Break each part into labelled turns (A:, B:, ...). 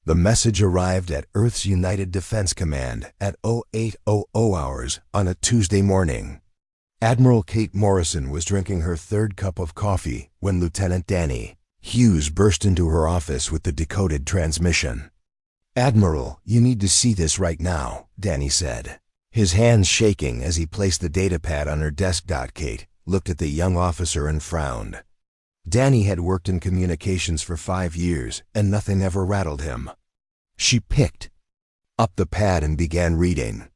A: The message arrived at Earth's United Defense Command at 0800 hours on a Tuesday morning. Admiral Kate Morrison was drinking her third cup of coffee when Lieutenant Danny Hughes burst into her office with the decoded transmission. "Admiral, you need to see this right now," Danny said, his hands shaking as he placed the datapad on her desk. Kate looked at the young officer and frowned. Danny had worked in communications for 5 years, and nothing ever rattled him. She picked up the pad and began reading.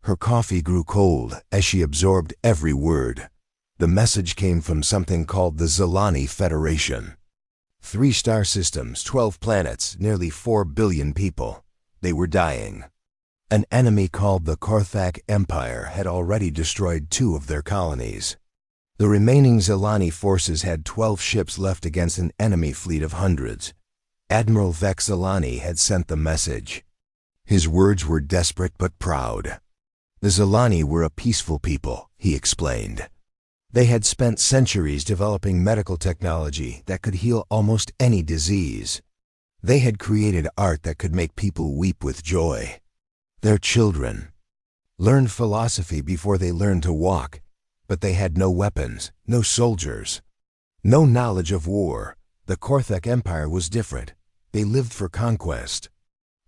A: Her coffee grew cold as she absorbed every word. The message came from something called the Zilani Federation. 3 star systems, 12 planets, nearly 4 billion people. They were dying. An enemy called the Korthak Empire had already destroyed 2 of their colonies. The remaining Zilani forces had 12 ships left against an enemy fleet of hundreds. Admiral Vex Zilani had sent the message. His words were desperate but proud. The Zilani were a peaceful people, he explained. They had spent centuries developing medical technology that could heal almost any disease. They had created art that could make people weep with joy. Their children learned philosophy before they learned to walk, but they had no weapons, no soldiers, no knowledge of war. The Korthak Empire was different. They lived for conquest.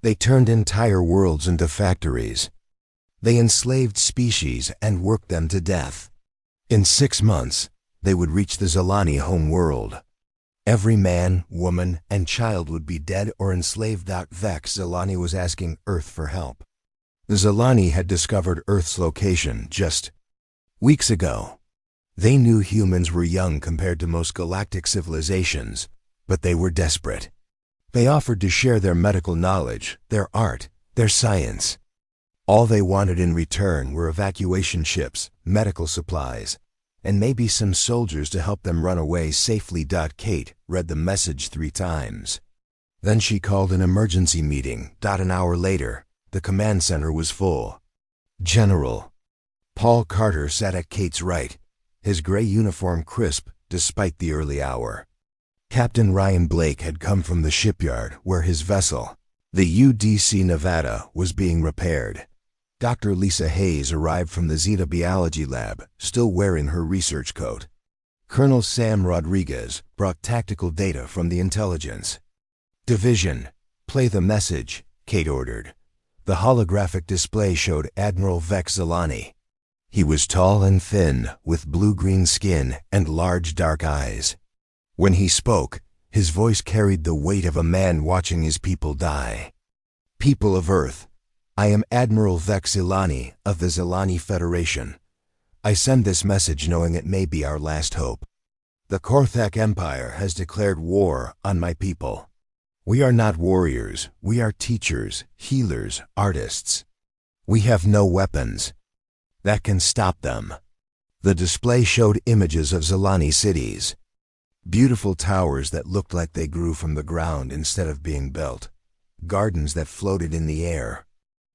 A: They turned entire worlds into factories. They enslaved species and worked them to death. In 6 months, they would reach the Zilani home world. Every man, woman, and child would be dead or enslaved. Vex Zilani was asking Earth for help. The Zilani had discovered Earth's location just weeks ago. They knew humans were young compared to most galactic civilizations, but they were desperate. They offered to share their medical knowledge, their art, their science. All they wanted in return were evacuation ships, medical supplies, and maybe some soldiers to help them run away safely. Kate read the message 3 times. Then she called an emergency meeting. An hour later, the command center was full. General Paul Carter sat at Kate's right, his gray uniform crisp despite the early hour. Captain Ryan Blake had come from the shipyard where his vessel, the UDC Nevada, was being repaired. Dr. Lisa Hayes arrived from the Zeta Biology Lab, still wearing her research coat. Colonel Sam Rodriguez brought tactical data from the intelligence division. "Play the message," Kate ordered. The holographic display showed Admiral Vex Zilani. He was tall and thin, with blue-green skin and large dark eyes. When he spoke, his voice carried the weight of a man watching his people die. "People of Earth, I am Admiral Vex Zilani of the Zilani Federation. I send this message knowing it may be our last hope. The Korthak Empire has declared war on my people. We are not warriors, we are teachers, healers, artists. We have no weapons that can stop them." The display showed images of Zilani cities. Beautiful towers that looked like they grew from the ground instead of being built. Gardens that floated in the air.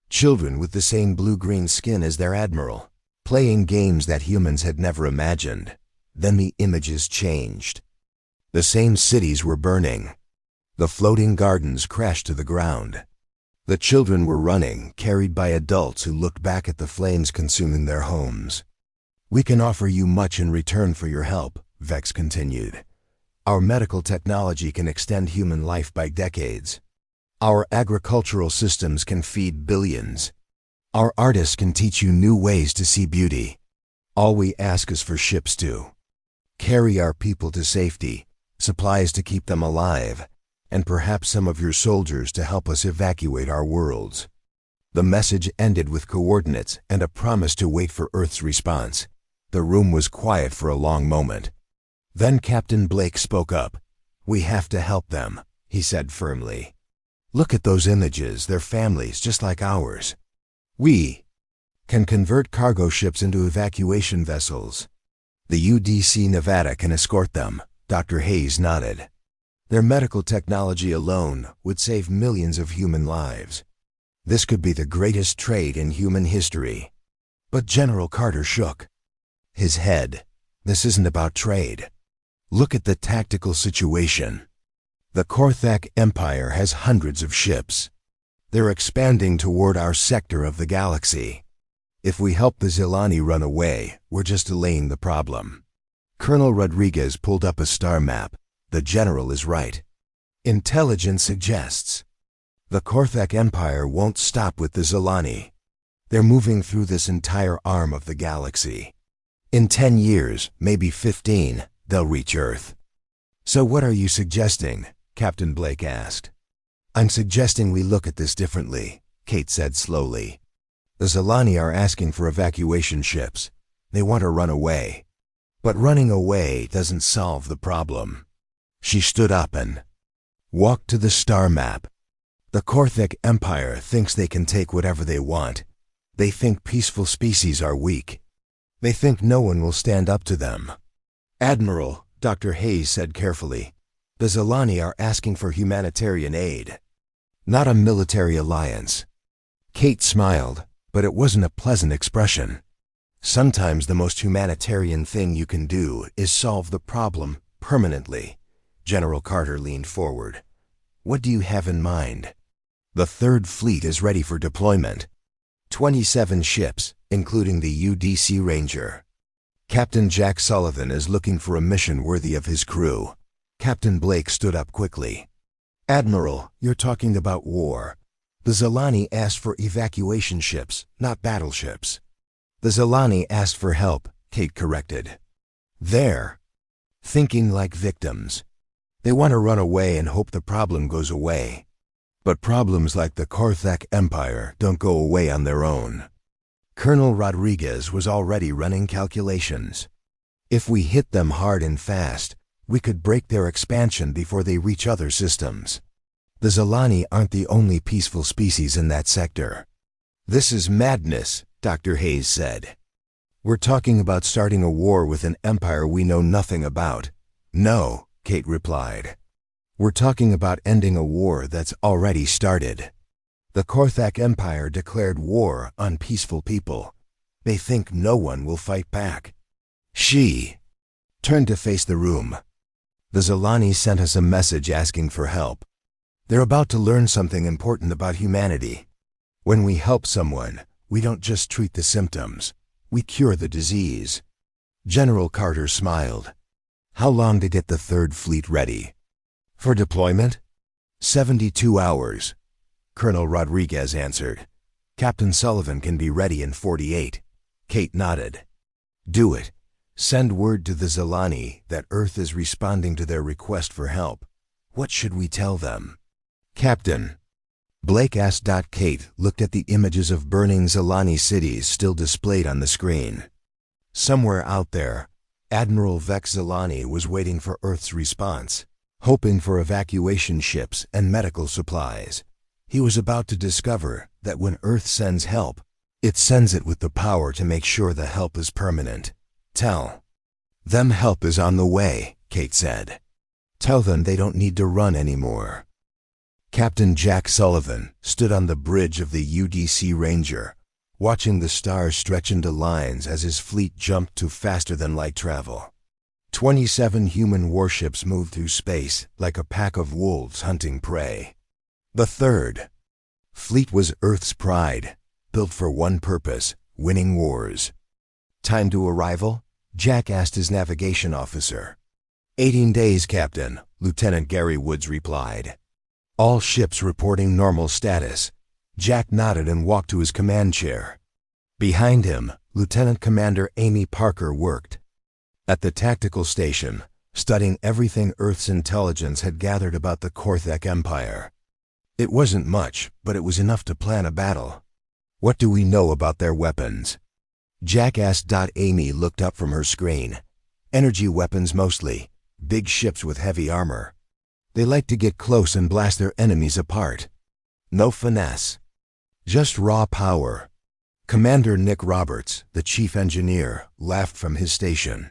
A: Children with the same blue-green skin as their admiral, playing games that humans had never imagined. Then the images changed. The same cities were burning. The floating gardens crashed to the ground. The children were running, carried by adults who looked back at the flames consuming their homes. "We can offer you much in return for your help," Vex continued. "Our medical technology can extend human life by decades. Our agricultural systems can feed billions. Our artists can teach you new ways to see beauty. All we ask is for ships to carry our people to safety, supplies to keep them alive, and perhaps some of your soldiers to help us evacuate our worlds." The message ended with coordinates and a promise to wait for Earth's response. The room was quiet for a long moment. Then Captain Blake spoke up. "We have to help them," he said firmly. "Look at those images, their families just like ours. We can convert cargo ships into evacuation vessels. The UDC Nevada can escort them." Dr. Hayes nodded. "Their medical technology alone would save millions of human lives. This could be the greatest trade in human history." But General Carter shook his head. "This isn't about trade. Look at the tactical situation. The Korthak Empire has hundreds of ships. They're expanding toward our sector of the galaxy. If we help the Zilani run away, we're just delaying the problem. Colonel Rodriguez pulled up a star map. The general is right. Intelligence suggests the Korthak Empire won't stop with the Zilani. They're moving through this entire arm of the galaxy. In 10 years, maybe 15, they'll reach Earth. So what are you suggesting? Captain Blake asked. I'm suggesting we look at this differently, Kate said slowly. The Zilani are asking for evacuation ships. They want to run away. But running away doesn't solve the problem. She stood up and walked to the star map. The Korthak Empire thinks they can take whatever they want. They think peaceful species are weak. They think no one will stand up to them. Admiral, Dr. Hayes said carefully, the Zilani are asking for humanitarian aid, not a military alliance. Kate smiled, but it wasn't a pleasant expression. Sometimes the most humanitarian thing you can do is solve the problem permanently. General Carter leaned forward. What do you have in mind? The Third Fleet is ready for deployment. 27 ships, including the UDC Ranger. Captain Jack Sullivan is looking for a mission worthy of his crew. Captain Blake stood up quickly. Admiral, you're talking about war. The Zilani asked for evacuation ships, not battleships. The Zilani asked for help, Kate corrected. They're thinking like victims. They want to run away and hope the problem goes away. But problems like the Korthak Empire don't go away on their own. Colonel Rodriguez was already running calculations. If we hit them hard and fast, we could break their expansion before they reach other systems. The Zilani aren't the only peaceful species in that sector. This is madness, Dr. Hayes said. We're talking about starting a war with an empire we know nothing about. No, Kate replied. We're talking about ending a war that's already started. The Korthak Empire declared war on peaceful people. They think no one will fight back. She turned to face the room. The Zilani sent us a message asking for help. They're about to learn something important about humanity. When we help someone, we don't just treat the symptoms. We cure the disease. General Carter smiled. How long to get the Third Fleet ready? For deployment? 72 hours. Colonel Rodriguez answered. Captain Sullivan can be ready in 48. Kate nodded. Do it. Send word to the Zilani that Earth is responding to their request for help. What should we tell them? Captain. Blake asked. Kate looked at the images of burning Zilani cities still displayed on the screen. Somewhere out there, Admiral Vex Zilani was waiting for Earth's response, hoping for evacuation ships and medical supplies. He was about to discover that when Earth sends help, it sends it with the power to make sure the help is permanent. Tell them help is on the way, Kate said. Tell them they don't need to run anymore. Captain Jack Sullivan stood on the bridge of the UDC Ranger, watching the stars stretch into lines as his fleet jumped to faster-than-light travel. 27 human warships moved through space like a pack of wolves hunting prey. The Third Fleet was Earth's pride, built for one purpose, winning wars. Time to arrival? Jack asked his navigation officer. 18 days, Captain, Lieutenant Gary Woods replied. All ships reporting normal status. Jack nodded and walked to his command chair. Behind him, Lieutenant Commander Amy Parker worked. At the tactical station, studying everything Earth's intelligence had gathered about the Korthak Empire. It wasn't much, but it was enough to plan a battle. What do we know about their weapons? Jack asked. Amy looked up from her screen. Energy weapons mostly, big ships with heavy armor. They like to get close and blast their enemies apart. No finesse. Just raw power. Commander Nick Roberts, the chief engineer, laughed from his station.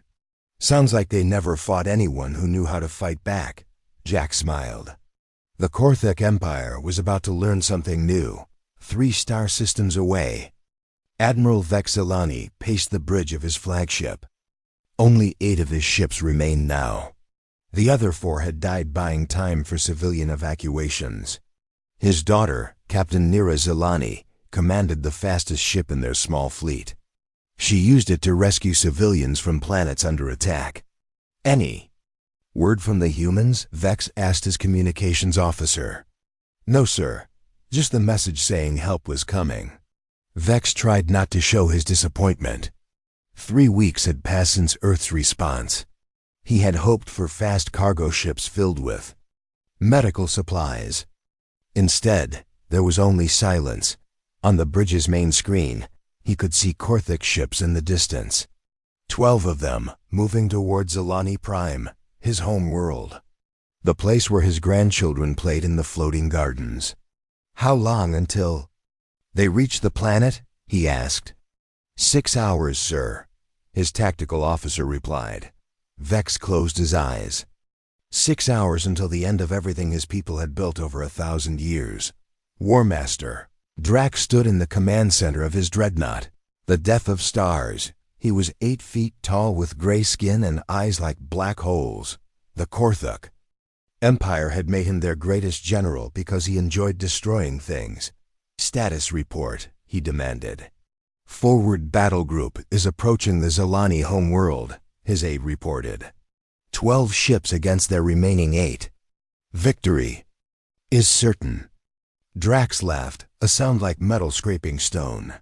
A: Sounds like they never fought anyone who knew how to fight back. Jack smiled. The Korthak Empire was about to learn something new, 3 star systems away. Admiral Vex Zilani paced the bridge of his flagship. Only 8 of his ships remained now. The other 4 had died buying time for civilian evacuations. His daughter, Captain Nira Zelani, commanded the fastest ship in their small fleet. She used it to rescue civilians from planets under attack. Any word from the humans? Vex asked his communications officer. No, sir. Just the message saying help was coming. Vex tried not to show his disappointment. 3 weeks had passed since Earth's response. He had hoped for fast cargo ships filled with medical supplies. Instead, there was only silence. On the bridge's main screen, he could see Korthik ships in the distance. 12 of them, moving towards Zelani Prime, his home world. The place where his grandchildren played in the floating gardens. How long until they reached the planet? He asked. 6 hours, sir, his tactical officer replied. Vex closed his eyes. 6 hours until the end of everything his people had built over 1,000 years. War Master. Drax stood in the command center of his dreadnought. The Death of Stars. He was 8 feet tall with gray skin and eyes like black holes. The Korthik Empire had made him their greatest general because he enjoyed destroying things. Status report, he demanded. Forward battle group is approaching the Zelani homeworld, his aide reported. 12 ships against their remaining 8. Victory is certain. Drax laughed, a sound like metal scraping stone.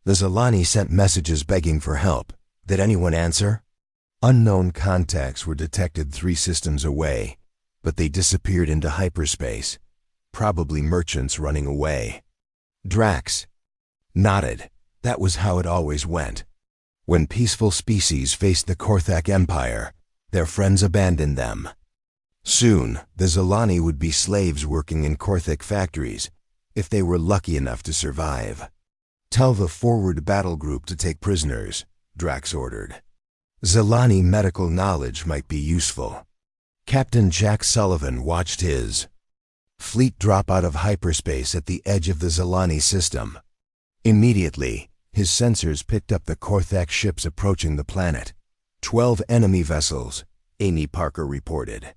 A: The Zelani sent messages begging for help. Did anyone answer? Unknown contacts were detected 3 systems away, but they disappeared into hyperspace. Probably merchants running away. Drax nodded. That was how it always went. When peaceful species faced the Korthak Empire, their friends abandoned them. Soon, the Zelani would be slaves working in Korthik factories, if they were lucky enough to survive. Tell the forward battle group to take prisoners, Drax ordered. Zelani medical knowledge might be useful. Captain Jack Sullivan watched his fleet drop out of hyperspace at the edge of the Zelani system. Immediately, his sensors picked up the Korthak ships approaching the planet. 12 enemy vessels, Amy Parker reported.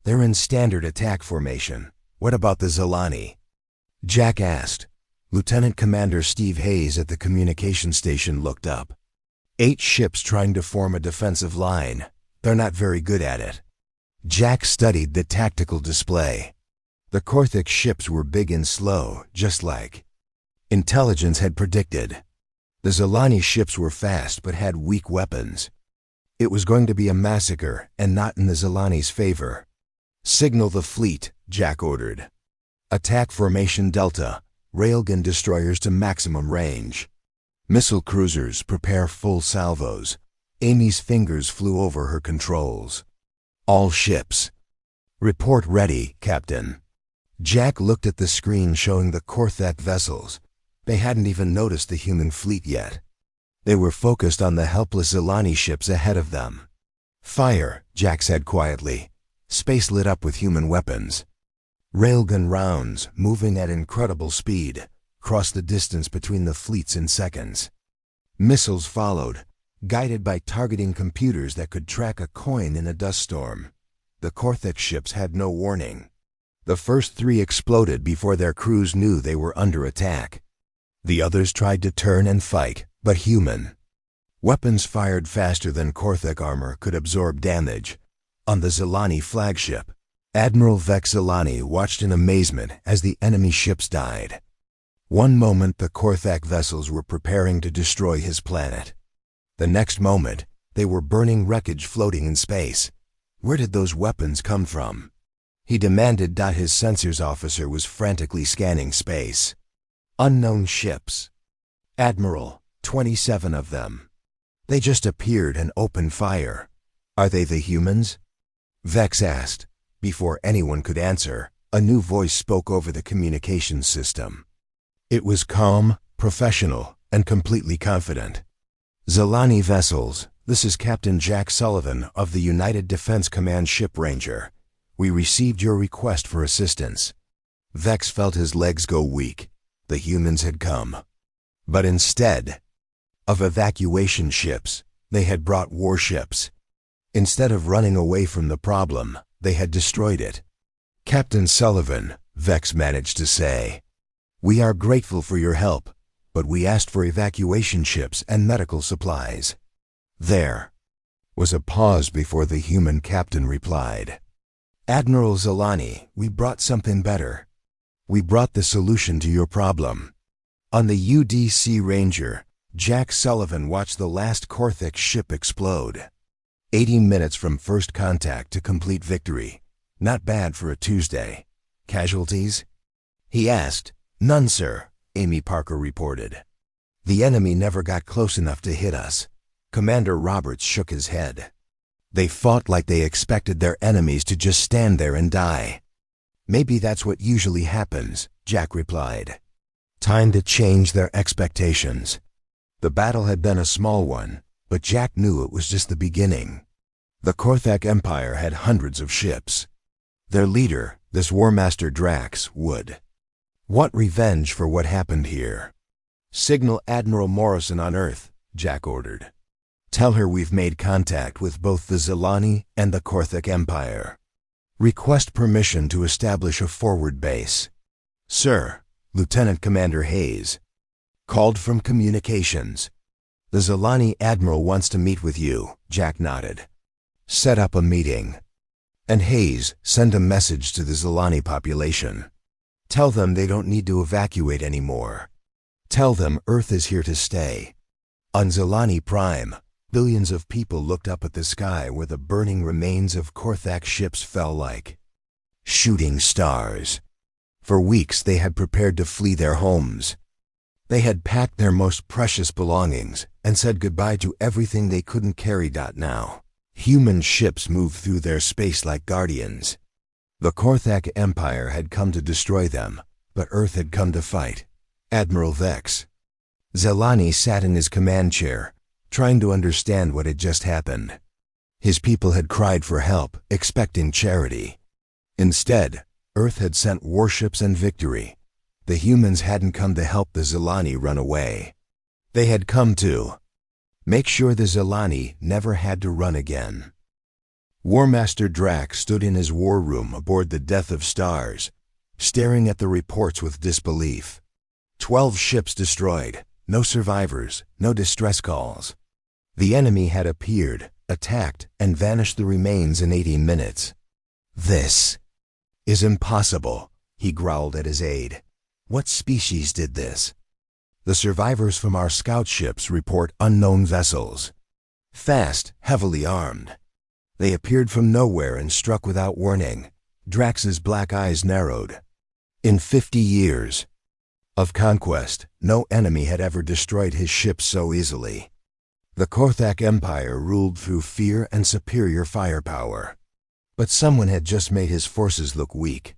A: They're in standard attack formation. What about the Zelani? Jack asked. Lieutenant Commander Steve Hayes at the communication station looked up. 8 ships trying to form a defensive line. They're not very good at it. Jack studied the tactical display. The Korthik ships were big and slow, just like intelligence had predicted. The Zelani ships were fast but had weak weapons. It was going to be a massacre and not in the Zelani's favor. Signal the fleet, Jack ordered. Attack formation Delta, railgun destroyers to maximum range. Missile cruisers prepare full salvos. Amy's fingers flew over her controls. All ships. Report ready, Captain. Jack looked at the screen showing the Korthak vessels. They hadn't even noticed the human fleet yet. They were focused on the helpless Zelani ships ahead of them. Fire, Jack said quietly. Space lit up with human weapons. Railgun rounds, moving at incredible speed, crossed the distance between the fleets in seconds. Missiles followed, guided by targeting computers that could track a coin in a dust storm. The Korthik ships had no warning. The first 3 exploded before their crews knew they were under attack. The others tried to turn and fight, but human weapons fired faster than Korthik armor could absorb damage. On the Zelani flagship, Admiral Vex Zelani watched in amazement as the enemy ships died. One moment the Korthak vessels were preparing to destroy his planet. The next moment, they were burning wreckage floating in space. Where did those weapons come from? He demanded. His sensors officer was frantically scanning space. Unknown ships. Admiral, 27 of them. They just appeared and opened fire. Are they the humans? Vex asked. Before anyone could answer, a new voice spoke over the communications system. It was calm, professional, and completely confident. Zelani vessels, this is Captain Jack Sullivan of the United Defense Command Ship Ranger. We received your request for assistance. Vex felt his legs go weak. The humans had come. But instead of evacuation ships, they had brought warships. Instead of running away from the problem, they had destroyed it. Captain Sullivan, Vex managed to say, "We are grateful for your help, but we asked for evacuation ships and medical supplies." There was a pause before the human captain replied, "Admiral Zelani, we brought something better. We brought the solution to your problem." On the UDC Ranger, Jack Sullivan watched the last Korthik ship explode. 80 minutes from first contact to complete victory. Not bad for a Tuesday. Casualties? He asked. "None, sir," Amy Parker reported. "The enemy never got close enough to hit us." Commander Roberts shook his head. "They fought like they expected their enemies to just stand there and die." "Maybe that's what usually happens," Jack replied. Time to change their expectations. The battle had been a small one, but Jack knew it was just the beginning. The Korthak Empire had hundreds of ships. Their leader, this Warmaster Drax, would want revenge for what happened here. "Signal Admiral Morrison on Earth," Jack ordered. "Tell her we've made contact with both the Zelani and the Korthak Empire. Request permission to establish a forward base." "Sir," Lieutenant Commander Hayes called from communications. "The Zelani Admiral wants to meet with you," Jack nodded. "Set up a meeting. And Hayes, send a message to the Zelani population. Tell them they don't need to evacuate anymore. Tell them Earth is here to stay." On Zelani Prime, billions of people looked up at the sky where the burning remains of Korthak ships fell like shooting stars. For weeks they had prepared to flee their homes. They had packed their most precious belongings and said goodbye to everything they couldn't carry. Now, human ships moved through their space like guardians. The Korthak Empire had come to destroy them, but Earth had come to fight. Admiral Vex Zelani sat in his command chair, trying to understand what had just happened. His people had cried for help, expecting charity. Instead, Earth had sent warships and victory. The humans hadn't come to help the Zelani run away. They had come to make sure the Zelani never had to run again. Warmaster Drax stood in his war room aboard the Death of Stars, staring at the reports with disbelief. 12 ships destroyed, no survivors, no distress calls. The enemy had appeared, attacked, and vanished the remains in 80 minutes. "This is impossible," he growled at his aide. "What species did this?" "The survivors from our scout ships report unknown vessels. Fast, heavily armed. They appeared from nowhere and struck without warning." Drax's black eyes narrowed. In 50 years of conquest, no enemy had ever destroyed his ships so easily. The Korthak Empire ruled through fear and superior firepower. But someone had just made his forces look weak.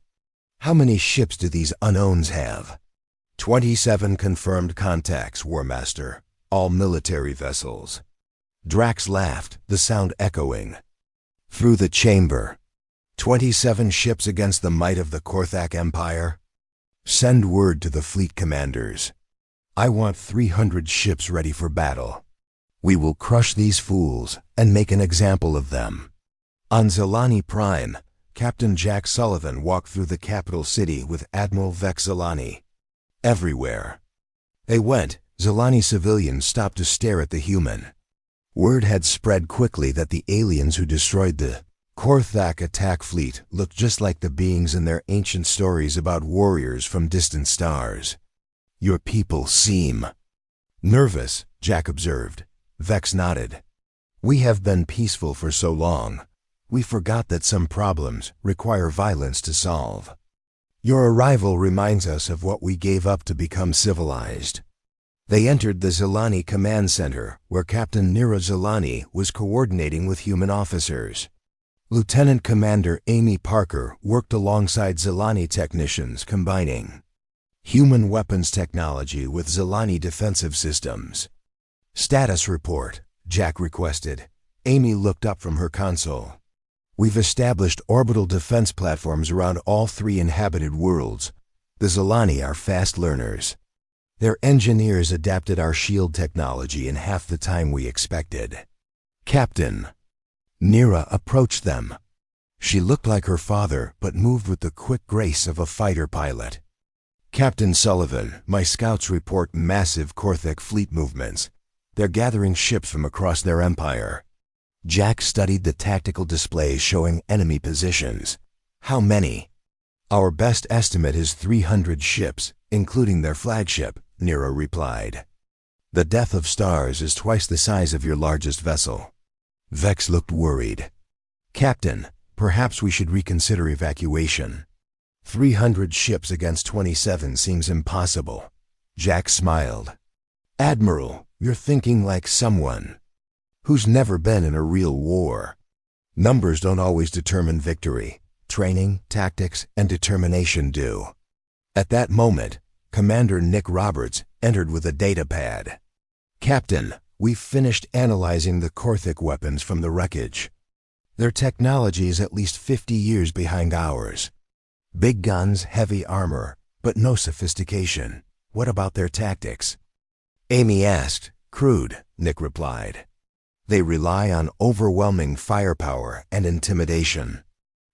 A: "How many ships do these unknowns have?" 27 confirmed contacts, Warmaster. All military vessels." Drax laughed, the sound echoing through the chamber. 27 ships against the might of the Korthak Empire? Send word to the fleet commanders. I want 300 ships ready for battle. We will crush these fools and make an example of them. On Zelani Prime, Captain Jack Sullivan walked through the capital city with Admiral Vex Zelani. Everywhere they went, Zelani civilians stopped to stare at the human. Word had spread quickly that the aliens who destroyed the Korthak attack fleet looked just like the beings in their ancient stories about warriors from distant stars. "Your people seem nervous," Jack observed. Vex nodded. "We have been peaceful for so long. We forgot that some problems require violence to solve. Your arrival reminds us of what we gave up to become civilized." They entered the Zelani Command Center, where Captain Nira Zelani was coordinating with human officers. Lieutenant Commander Amy Parker worked alongside Zelani technicians combining human weapons technology with Zelani defensive systems. "Status report," Jack requested. Amy looked up from her console. "We've established orbital defense platforms around all 3 inhabited worlds. The Zelani are fast learners. Their engineers adapted our shield technology in half the time we expected." "Captain," Nira approached them. She looked like her father, but moved with the quick grace of a fighter pilot. "Captain Sullivan, my scouts report massive Korthek fleet movements. They're gathering ships from across their empire." Jack studied the tactical displays showing enemy positions. "How many?" "Our best estimate is 300 ships, including their flagship," Nira replied. "The Death of Stars is twice the size of your largest vessel." Vex looked worried. "Captain, perhaps we should reconsider evacuation. 300 ships against 27 seems impossible." Jack smiled. "Admiral, you're thinking like someone who's never been in a real war. Numbers don't always determine victory. Training, tactics, and determination do." At that moment, Commander Nick Roberts entered with a data pad. "Captain, we've finished analyzing the Korthek weapons from the wreckage. Their technology is at least 50 years behind ours. Big guns, heavy armor, but no sophistication. What about their tactics?" Amy asked. "Crude," Nick replied. "They rely on overwhelming firepower and intimidation.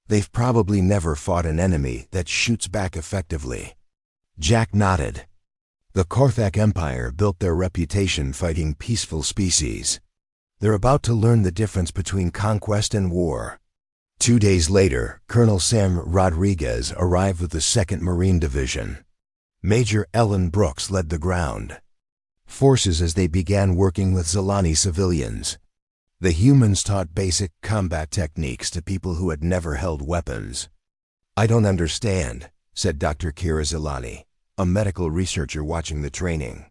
A: They've probably never fought an enemy that shoots back effectively." Jack nodded. The Korthek Empire built their reputation fighting peaceful species. They're about to learn the difference between conquest and war. 2 days later, Colonel Sam Rodriguez arrived with the 2nd Marine Division. Major Ellen Brooks led the ground forces as they began working with Zilani civilians. The humans taught basic combat techniques to people who had never held weapons. "I don't understand," said Dr. Kira Zilani, a medical researcher watching the training.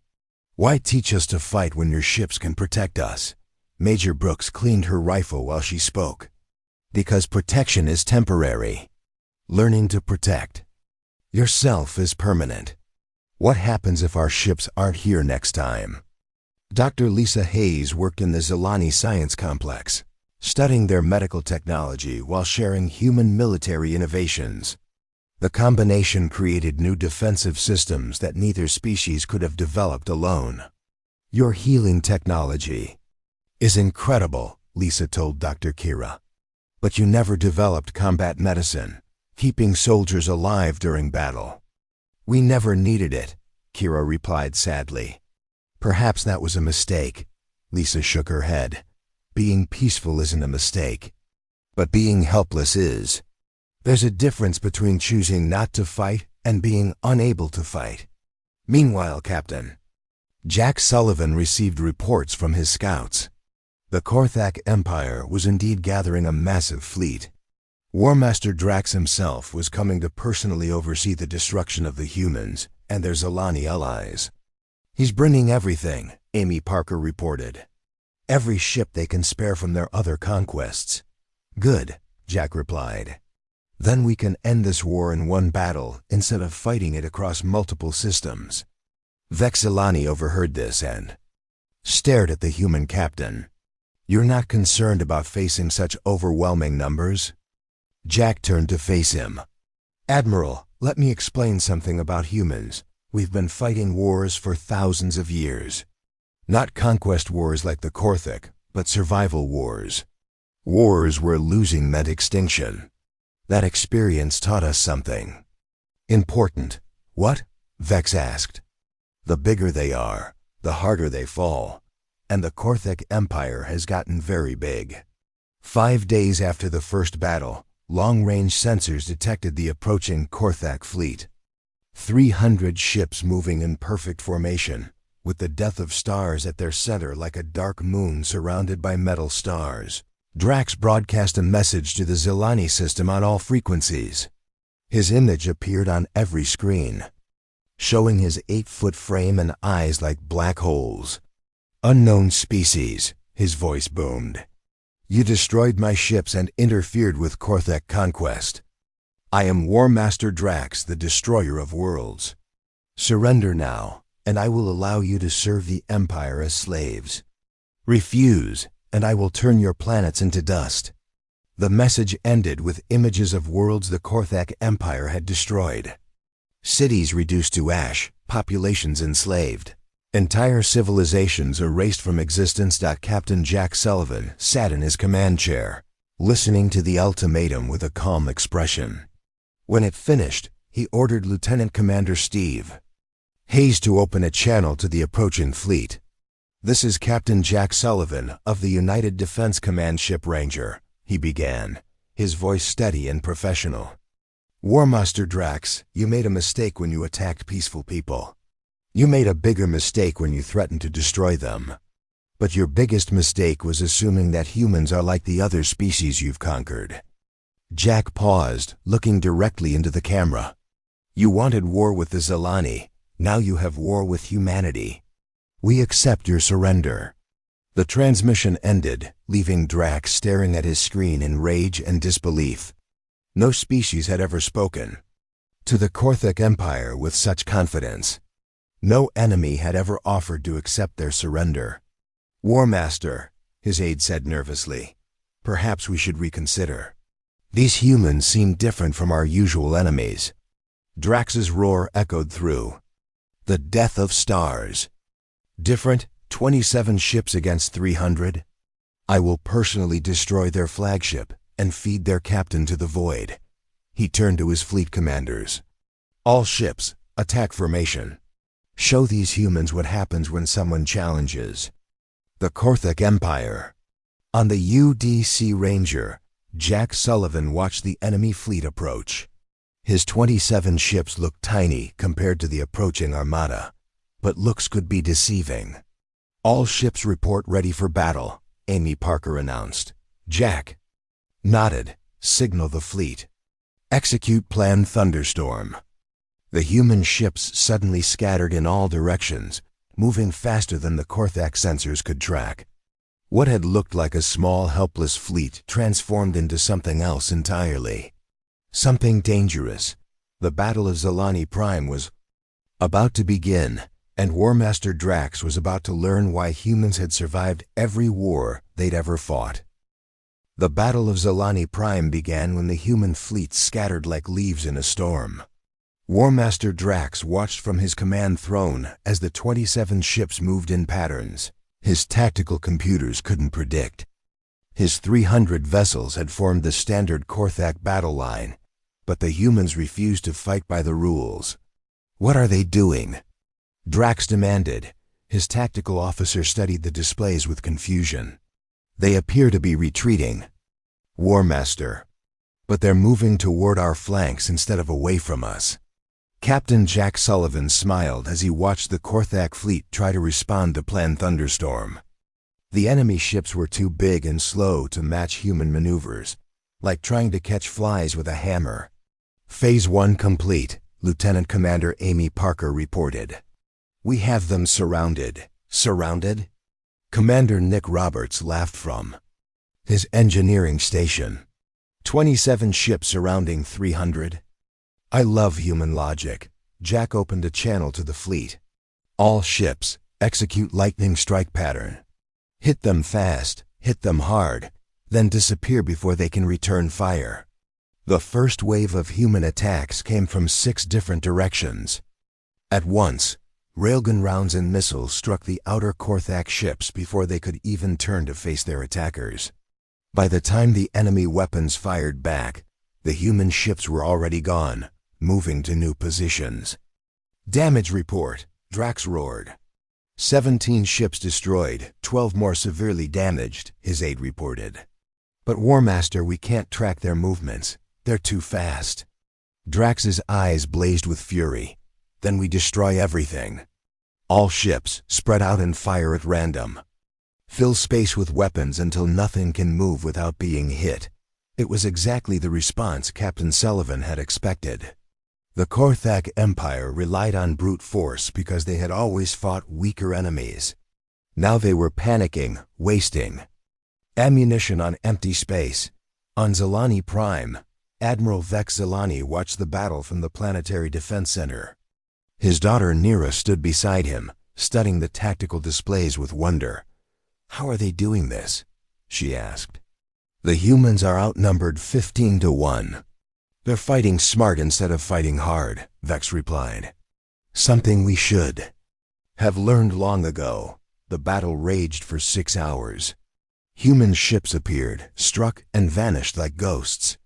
A: "Why teach us to fight when your ships can protect us?" Major Brooks cleaned her rifle while she spoke. "Because protection is temporary. Learning to protect yourself is permanent. What happens if our ships aren't here next time?" Dr. Lisa Hayes worked in the Zilani Science Complex, studying their medical technology while sharing human military innovations. The combination created new defensive systems that neither species could have developed alone. "Your healing technology is incredible," Lisa told Dr. Kira. "But you never developed combat medicine, keeping soldiers alive during battle." "We never needed it," Kira replied sadly. "Perhaps that was a mistake." Lisa shook her head. "Being peaceful isn't a mistake, but being helpless is. There's a difference between choosing not to fight and being unable to fight." Meanwhile, Captain Jack Sullivan received reports from his scouts. The Korthak Empire was indeed gathering a massive fleet. War Master Drax himself was coming to personally oversee the destruction of the humans and their Zilani allies. "He's bringing everything," Amy Parker reported. "Every ship they can spare from their other conquests." "Good," Jack replied. "Then we can end this war in one battle instead of fighting it across multiple systems." Vexilani overheard this and stared at the human captain. "You're not concerned about facing such overwhelming numbers?" Jack turned to face him. "Admiral, let me explain something about humans. We've been fighting wars for thousands of years. Not conquest wars like the Korthek, but survival wars. Wars where losing meant extinction. That experience taught us something important." "What?" Vex asked. "The bigger they are, the harder they fall. And the Korthek Empire has gotten very big." 5 days after the first battle, long-range sensors detected the approaching Korthak fleet. 300 ships moving in perfect formation, with the Death of Stars at their center like a dark moon surrounded by metal stars. Drax broadcast a message to the Zilani system on all frequencies. His image appeared on every screen, showing his 8-foot frame and eyes like black holes. "Unknown species," his voice boomed. "You destroyed my ships and interfered with Korthek conquest. I am War Master Drax, the destroyer of worlds. Surrender now, and I will allow you to serve the Empire as slaves. Refuse, and I will turn your planets into dust." The message ended with images of worlds the Korthak Empire had destroyed. Cities reduced to ash, populations enslaved. Entire civilizations erased from existence. Captain Jack Sullivan sat in his command chair, listening to the ultimatum with a calm expression. When it finished, he ordered Lieutenant Commander Steve Hayes to open a channel to the approaching fleet. "This is Captain Jack Sullivan of the United Defense Command Ship Ranger," he began, his voice steady and professional. "War Master Drax, you made a mistake when you attacked peaceful people. You made a bigger mistake when you threatened to destroy them. But your biggest mistake was assuming that humans are like the other species you've conquered." Jack paused, looking directly into the camera. "You wanted war with the Zilani. Now you have war with humanity. We accept your surrender." The transmission ended, leaving Drax staring at his screen in rage and disbelief. No species had ever spoken to the Korthak Empire with such confidence. No enemy had ever offered to accept their surrender. "War Master," his aide said nervously, "perhaps we should reconsider. These humans seem different from our usual enemies." Drax's roar echoed through the death of stars. "Different? 27 ships against 300? I will personally destroy their flagship and feed their captain to the void." He turned to his fleet commanders. "All ships, attack formation. Show these humans what happens when someone challenges the Korthak Empire." On the UDC Ranger, Jack Sullivan watched the enemy fleet approach. His 27 ships looked tiny compared to the approaching armada, but looks could be deceiving. "All ships report ready for battle," Amy Parker announced. Jack nodded. "Signal the fleet. Execute Plan Thunderstorm." The human ships suddenly scattered in all directions, moving faster than the Korthak sensors could track. What had looked like a small, helpless fleet transformed into something else entirely. Something dangerous. The Battle of Zilani Prime was about to begin, and War Master Drax was about to learn why humans had survived every war they'd ever fought. The Battle of Zilani Prime began when the human fleet scattered like leaves in a storm. War Master Drax watched from his command throne as the 27 ships moved in patterns his tactical computers couldn't predict. His 300 vessels had formed the standard Korthak battle line, but the humans refused to fight by the rules. "What are they doing?" Drax demanded. His tactical officer studied the displays with confusion. "They appear to be retreating, War Master. But they're moving toward our flanks instead of away from us." Captain Jack Sullivan smiled as he watched the Korthak fleet try to respond to Plan Thunderstorm. The enemy ships were too big and slow to match human maneuvers, like trying to catch flies with a hammer. "Phase 1 complete," Lieutenant Commander Amy Parker reported. "We have them surrounded." "Surrounded?" Commander Nick Roberts laughed from his engineering station. 27 ships surrounding 300? "I love human logic." Jack opened a channel to the fleet. "All ships, execute lightning strike pattern. Hit them fast, hit them hard, then disappear before they can return fire." The first wave of human attacks came from 6 different directions. At once, railgun rounds and missiles struck the outer Korthak ships before they could even turn to face their attackers. By the time the enemy weapons fired back, the human ships were already gone, moving to new positions. "Damage report," Drax roared. 17 ships destroyed, 12 more severely damaged, his aide reported. "But War Master, we can't track their movements. They're too fast." Drax's eyes blazed with fury. "Then we destroy everything. All ships, spread out and fire at random. Fill space with weapons until nothing can move without being hit." It was exactly the response Captain Sullivan had expected. The Korthak Empire relied on brute force because they had always fought weaker enemies. Now they were panicking, wasting ammunition on empty space. On Zilani Prime, Admiral Vex Zilani watched the battle from the Planetary Defense Center. His daughter Nira stood beside him, studying the tactical displays with wonder. "How are they doing this?" she asked. "The humans are outnumbered 15 to 1. They're fighting smart instead of fighting hard," Vex replied. "Something we should have learned long ago." The battle raged for 6 hours. Human ships appeared, struck, and vanished like ghosts.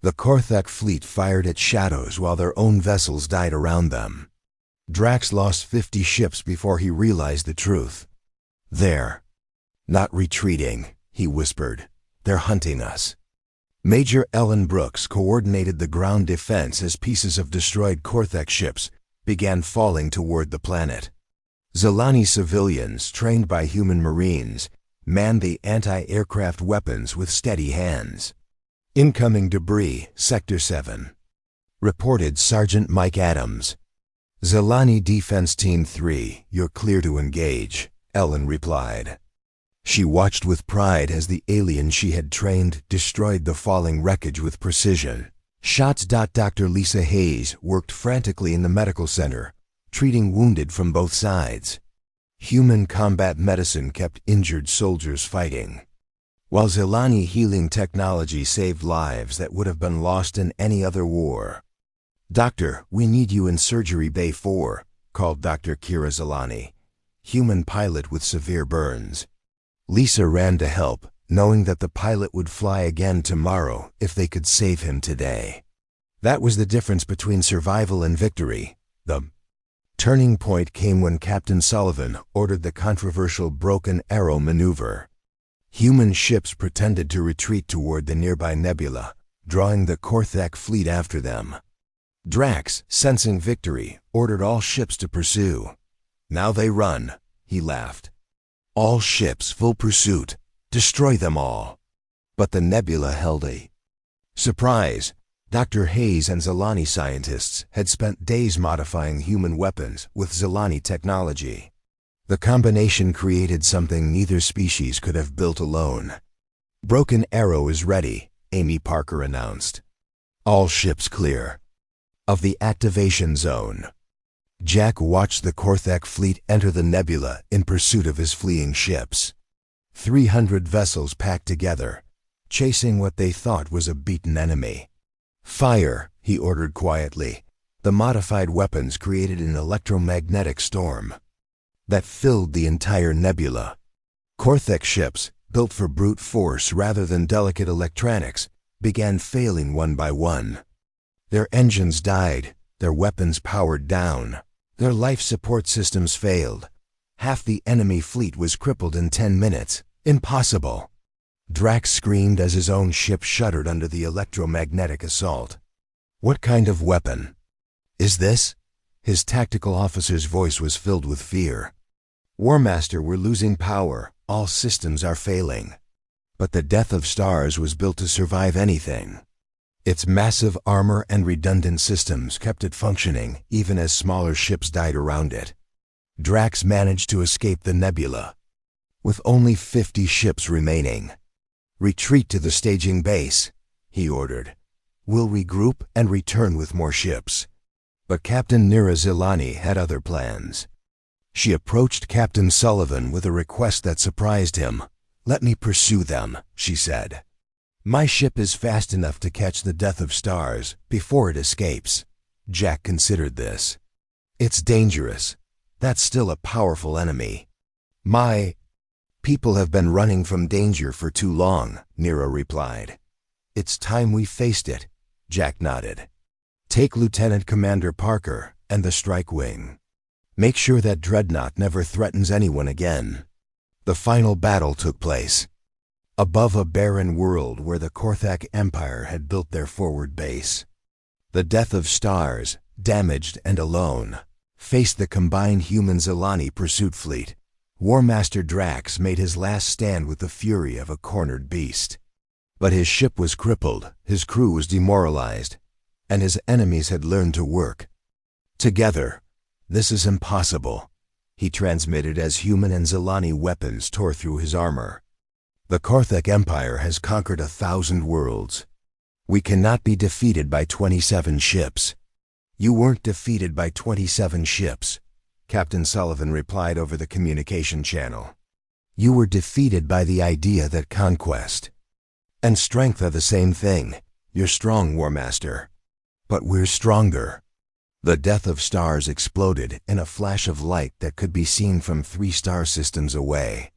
A: The Korthak fleet fired at shadows while their own vessels died around them. Drax lost 50 ships before he realized the truth. "They're not retreating," he whispered. "They're hunting us." Major Ellen Brooks coordinated the ground defense as pieces of destroyed Korthak ships began falling toward the planet. Zilani civilians, trained by human marines, manned the anti-aircraft weapons with steady hands. "Incoming debris, Sector 7. Reported Sergeant Mike Adams. "Zilani Defense Team 3, you're clear to engage," Ellen replied. She watched with pride as the alien she had trained destroyed the falling wreckage with precision. Shots. Dr. Lisa Hayes worked frantically in the medical center, treating wounded from both sides. Human combat medicine kept injured soldiers fighting, while Zilani healing technology saved lives that would have been lost in any other war. "Doctor, we need you in Surgery Bay 4, called Dr. Kira Zilani, human pilot with severe burns. Lisa ran to help, knowing that the pilot would fly again tomorrow if they could save him today. That was the difference between survival and victory. The turning point came when Captain Sullivan ordered the controversial Broken Arrow maneuver. Human ships pretended to retreat toward the nearby nebula, drawing the Korthak fleet after them. Drax, sensing victory, ordered all ships to pursue. "Now they run," he laughed. "All ships, full pursuit. Destroy them all." But the nebula held a surprise. Dr. Hayes and Zilani scientists had spent days modifying human weapons with Zilani technology. The combination created something neither species could have built alone. "Broken Arrow is ready," Amy Parker announced. "All ships clear of the activation zone." Jack watched the Korthak fleet enter the nebula in pursuit of his fleeing ships. 300 vessels packed together, chasing what they thought was a beaten enemy. "Fire," he ordered quietly. The modified weapons created an electromagnetic storm that filled the entire nebula. Korthak ships, built for brute force rather than delicate electronics, began failing one by one. Their engines died, their weapons powered down. Their life support systems failed. Half the enemy fleet was crippled in 10 minutes. Impossible. Drax screamed as his own ship shuddered under the electromagnetic assault. "What kind of weapon is this?" His tactical officer's voice was filled with fear. "War Master, we're losing power. All systems are failing." But the Death of Stars was built to survive anything. Its massive armor and redundant systems kept it functioning even as smaller ships died around it. Drax managed to escape the nebula, with only 50 ships remaining. "Retreat to the staging base," he ordered. "We'll regroup and return with more ships." But Captain Nira Zilani had other plans. She approached Captain Sullivan with a request that surprised him. "Let me pursue them," she said. "My ship is fast enough to catch the Death of Stars before it escapes." Jack considered this. "It's dangerous. That's still a powerful enemy." "My people have been running from danger for too long," Nira replied. "It's time we faced it," Jack nodded. "Take Lieutenant Commander Parker and the Strike Wing. Make sure that Dreadnought never threatens anyone again." The final battle took place above a barren world where the Korthak Empire had built their forward base. The Death of Stars, damaged and alone, faced the combined human Zilani pursuit fleet. War Master Drax made his last stand with the fury of a cornered beast. But his ship was crippled, his crew was demoralized, and his enemies had learned to work together. "This is impossible," he transmitted as human and Zilani weapons tore through his armor. "The Korthak Empire has conquered 1,000 worlds. We cannot be defeated by 27 ships." "You weren't defeated by 27 ships," Captain Sullivan replied over the communication channel. "You were defeated by the idea that conquest and strength are the same thing. You're strong, War Master. But we're stronger." The Death of Stars exploded in a flash of light that could be seen from 3 star systems away.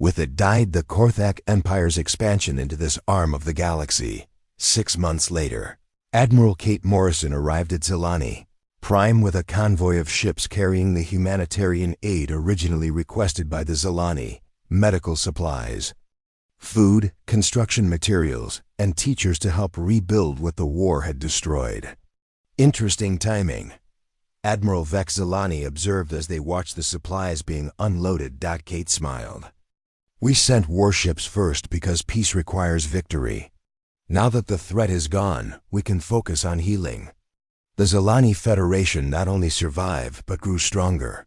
A: With it died the Korthak Empire's expansion into this arm of the galaxy. 6 months later, Admiral Kate Morrison arrived at Zilani Prime with a convoy of ships carrying the humanitarian aid originally requested by the Zilani, medical supplies, food, construction materials, and teachers to help rebuild what the war had destroyed. Interesting timing. Admiral Vex Zilani observed as they watched the supplies being unloaded. Kate smiled. We sent warships first because peace requires victory. Now that the threat is gone, we can focus on healing. The Zilani Federation not only survived but grew stronger.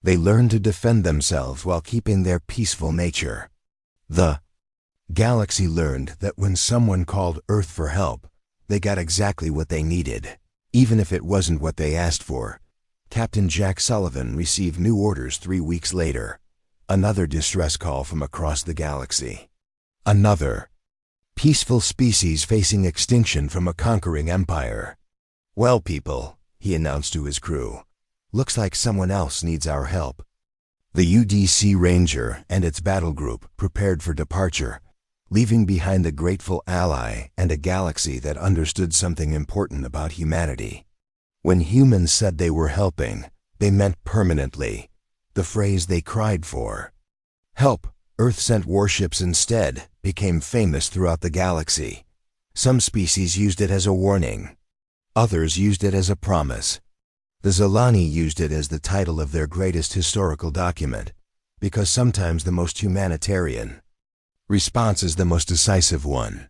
A: They learned to defend themselves while keeping their peaceful nature. The galaxy learned that when someone called Earth for help, they got exactly what they needed, even if it wasn't what they asked for. Captain Jack Sullivan received new orders 3 weeks later. Another distress call from across the galaxy. Another peaceful species facing extinction from a conquering empire. Well, people, he announced to his crew, looks like someone else needs our help. The UDC Ranger and its battle group prepared for departure, leaving behind a grateful ally and a galaxy that understood something important about humanity. When humans said they were helping, they meant permanently. The phrase they cried for, "Help, Earth sent warships instead," became famous throughout the galaxy. Some species used it as a warning. Others used it as a promise. The Zilani used it as the title of their greatest historical document, because sometimes the most humanitarian response is the most decisive one.